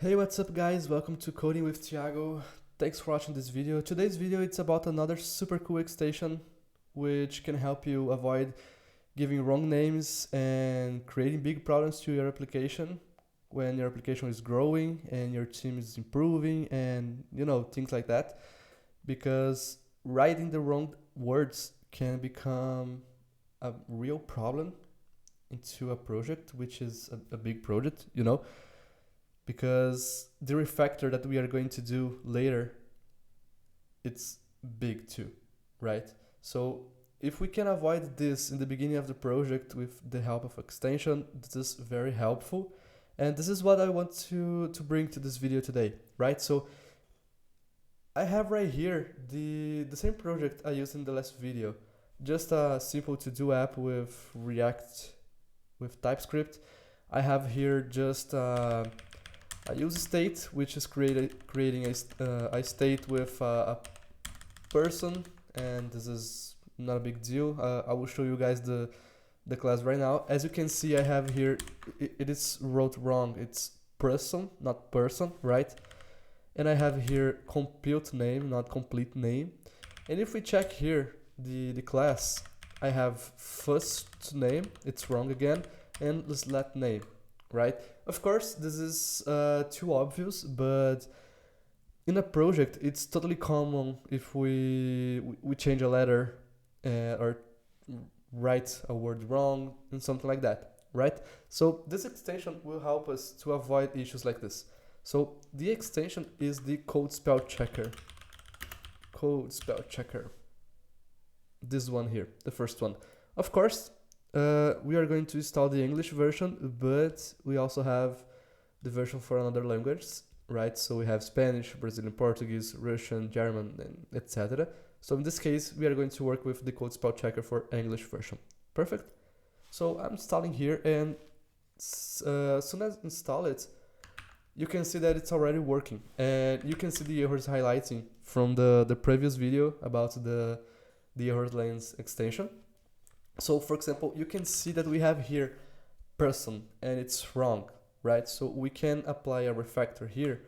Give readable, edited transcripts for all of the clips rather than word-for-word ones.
Hey, what's up guys? Welcome to Coding with Thiago. Thanks for watching this video. Today's video it's about another super cool extension which can help you avoid giving wrong names and creating big problems to your application when your application is growing and your team is improving and things like that, because writing the wrong words can become a real problem into a project, which is a big project, because the refactor that we are going to do later, it's big too, right? So if we can avoid this in the beginning of the project with the help of extension, this is very helpful. And this is what I want to bring to this video today, right? So I have right here the same project I used in the last video, just a simple to-do app with React with TypeScript. I have here just a use state, which is creating a state with a person, and this is not a big deal. I will show you guys the class right now. As you can see, I have here, it is wrote wrong. It's person, not person, right? And I have here compute name, not complete name. And if we check here the class, I have first name, it's wrong again, and let name, right? Of course, this is too obvious, but in a project, it's totally common if we change a letter or write a word wrong and something like that, right? So this extension will help us to avoid issues like this. So the extension is the code spell checker. Code spell checker. This one here, the first one. Of course, we are going to install the English version, but we also have the version for another language, right? So we have Spanish, Brazilian Portuguese, Russian, German, and etc. So in this case, we are going to work with the code spell checker for English version. Perfect. So I'm installing here, and as soon as I install it, you can see that it's already working, and you can see the errors highlighting from the previous video about the error lanes extension. So for example, you can see that we have here person and it's wrong, right? So we can apply a refactor here.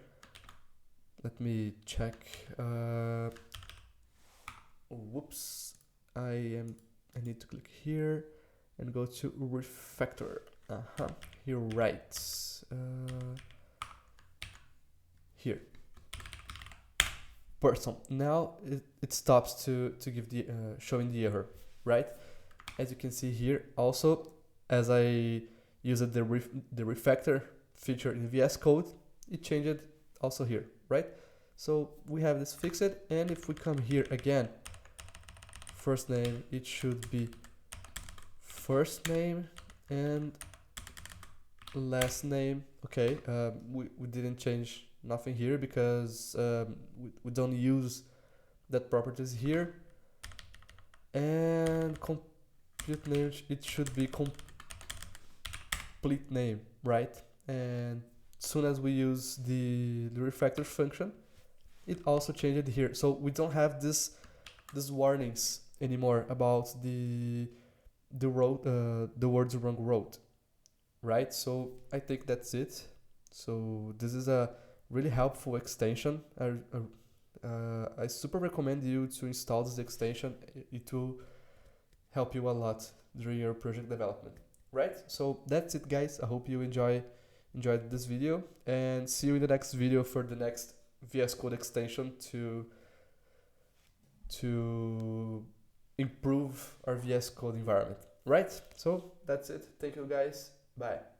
Let me check. Whoops, I need to click here and go to refactor. Here, right. Here. Person. Now it stops to give the showing the error, right? As you can see here, also as I used the refactor feature in VSCode, it changed also here, right? So we have this fixed, and if we come here again, first name, it should be first name and last name. Okay, we didn't change nothing here because we don't use that properties here. And compute name, it should be complete name, right? And as soon as we use the refactor function, it also changed here. So we don't have these warnings anymore about the words wrong road, right? So I think that's it. So this is a really helpful extension. I super recommend you to install this extension. It will help you a lot during your project development, right? So that's it, guys. I hope you enjoyed this video, and see you in the next video for the next VS Code extension to improve our VS Code environment, right? So that's it. Thank you, guys. Bye.